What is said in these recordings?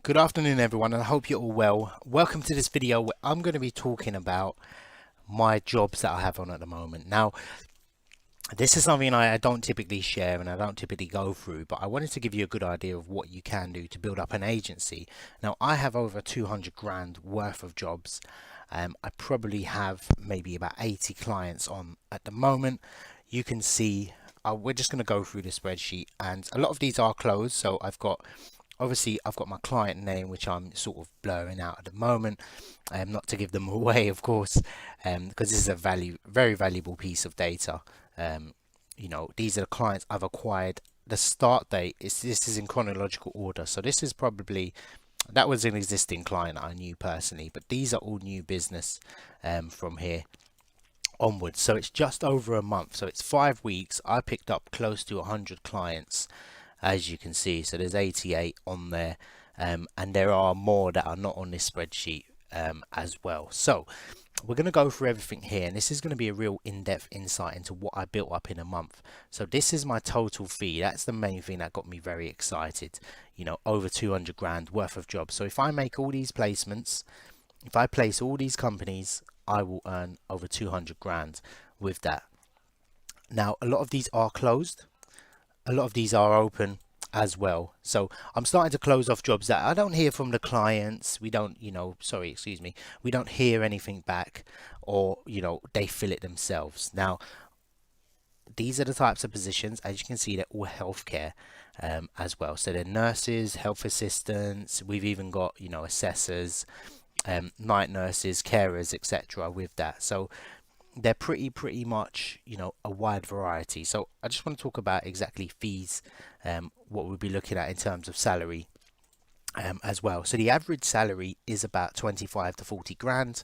Good afternoon everyone, and I hope you're all well. Welcome to this video where I'm going to be talking about my jobs that I have on at the moment. Now, this is something I don't typically share and I don't typically go through, but I wanted to give you a good idea of what you can do to build up an agency. Now, I have over 200 grand worth of jobs. I probably have maybe about 80 clients on at the moment. You can see we're just going to go through the spreadsheet, and a lot of these are closed, so obviously I've got my client name, which I'm sort of blurring out at the moment, not to give them away, of course, because this is a very valuable piece of data. These are the clients I've acquired. The start date this is in chronological order, so this is probably that was an existing client I knew personally, but these are all new business from here onwards. So it's just over a month, so it's 5 weeks. I picked up close to 100 clients, as you can see. So there's 88 on there, and there are more that are not on this spreadsheet as well. So we're going to go through everything here, and this is going to be a real in-depth insight into what I built up in a month. So this is my total fee. That's the main thing that got me very excited. Over 200 grand worth of jobs. So if I make all these placements, if I place all these companies, I will earn over 200 grand with that. Now, a lot of these are closed, a lot of these are open as well. So I'm starting to close off jobs that I don't hear from the clients. We don't, we don't hear anything back, or they fill it themselves. Now, these are the types of positions, as you can see, they're all healthcare as well. So they're nurses, health assistants. We've even got assessors, night nurses, carers, etc. with that. So they're pretty much a wide variety. So I just want to talk about exactly fees, what we'll be looking at in terms of salary as well. So the average salary is about 25 to 40 grand.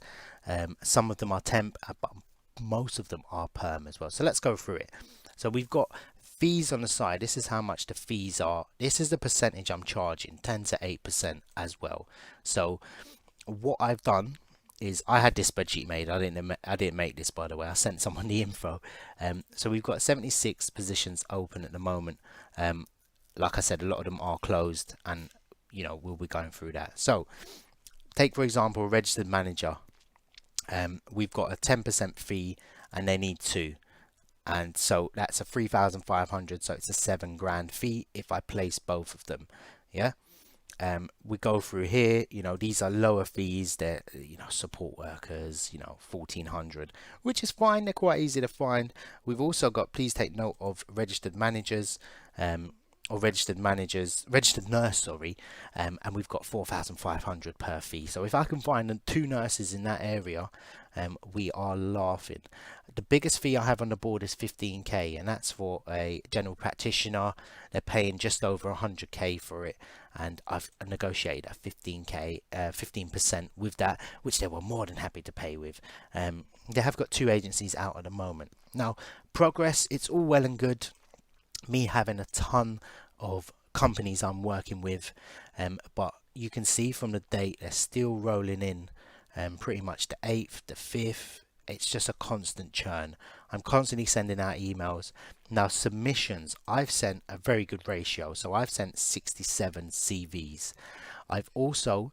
Some of them are temp, but most of them are perm as well. So let's go through it. So we've got fees on the side. This is how much the fees are. This is the percentage I'm charging, 10 to 8% as well. So what I've done is I had this spreadsheet made. I didn't make this, by the way. I sent someone the info. So we've got 76 positions open at the moment. Like I said, a lot of them are closed, and we'll be going through that. So take, for example, a registered manager. We've got a 10% fee, and they need 2, and so that's a 3,500. So it's a 7 grand fee if I place both of them. Yeah. We go through here. These are lower fees. They're support workers, 1,400, which is fine. They're quite easy to find. We've also got, please take note of registered managers, or registered nurse, sorry, and we've got 4,500 per fee. So if I can find 2 nurses in that area, we are laughing. The biggest fee I have on the board is 15k, and that's for a general practitioner. They're paying just over 100k for it, and I've negotiated a 15k, 15% with that, which they were more than happy to pay with. They have got 2 agencies out at the moment. Now, progress, it's all well and good me having a ton of companies I'm working with, but you can see from the date they're still rolling in, pretty much the 8th, the 5th. It's just a constant churn. I'm constantly sending out emails. Now, submissions, I've sent a very good ratio. So I've sent 67 CVs. I've also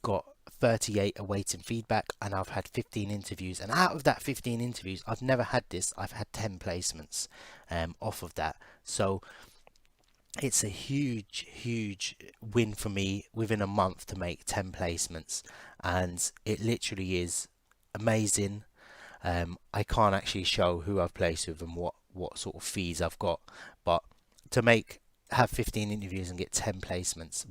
got 38 awaiting feedback, and I've had 15 interviews. And out of that 15 interviews, I've never had this. I've had 10 placements off of that. So it's a huge win for me within a month to make 10 placements, and it literally is amazing. I can't actually show who I've placed with and what sort of fees I've got, but to have 15 interviews and get 10 placements,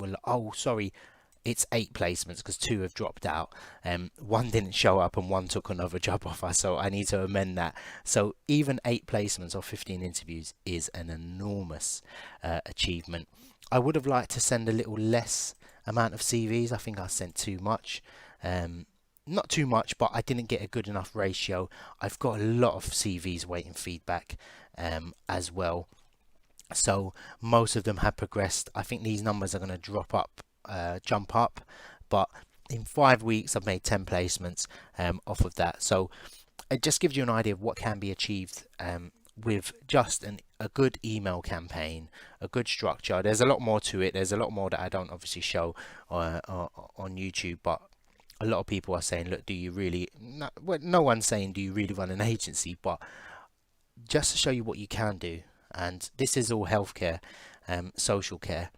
it's 8 placements because 2 have dropped out. 1 didn't show up and 1 took another job offer, so I need to amend that. So even 8 placements or 15 interviews is an enormous achievement. I would have liked to send a little less amount of CVs. I think I sent too much. Not too much, but I didn't get a good enough ratio. I've got a lot of CVs waiting feedback as well. So most of them have progressed. I think these numbers are going to jump up, but in 5 weeks I've made 10 placements off of that. So it just gives you an idea of what can be achieved with just a good email campaign, a good structure. There's a lot more to it. There's a lot more that I don't obviously show on YouTube, but a lot of people are saying, look, do you really, no, well, no one's saying do you really run an agency, but just to show you what you can do. And this is all healthcare, social care.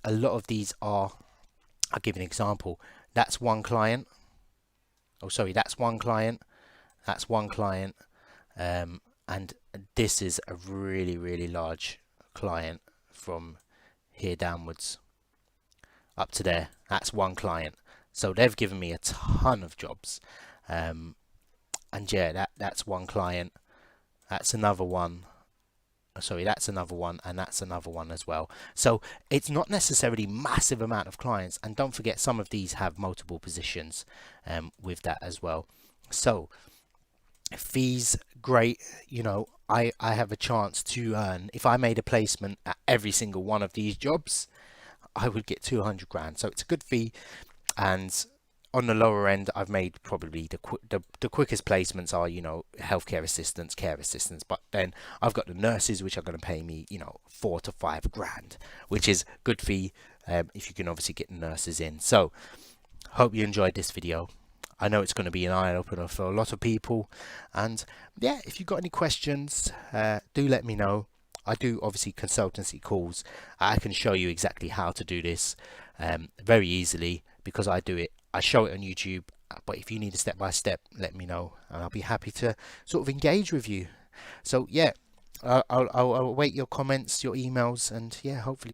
A lot of these are, I'll give an example. That's one client. Oh, sorry, that's one client. That's one client. And this is a really, really large client from here downwards up to there. That's one client. So they've given me a ton of jobs. And yeah, that's one client. That's another one. Sorry, that's another one, and that's another one as well. So it's not necessarily massive amount of clients, and don't forget some of these have multiple positions with that as well. So fees, great. You know, I have a chance to earn. If I made a placement at every single one of these jobs, I would get 200 grand. So it's a good fee. And on the lower end, I've made probably the quickest placements are, you know, healthcare assistants, care assistants. But then I've got the nurses, which are going to pay me, you know, 4 to 5 grand, which is good fee if you can obviously get the nurses in. So hope you enjoyed this video. I know it's going to be an eye-opener for a lot of people. And yeah, if you've got any questions, do let me know. I do obviously consultancy calls. I can show you exactly how to do this very easily because I do it. I show it on YouTube, but if you need a step-by-step, let me know and I'll be happy to sort of engage with you. So yeah, I'll await your comments, your emails, and yeah, hopefully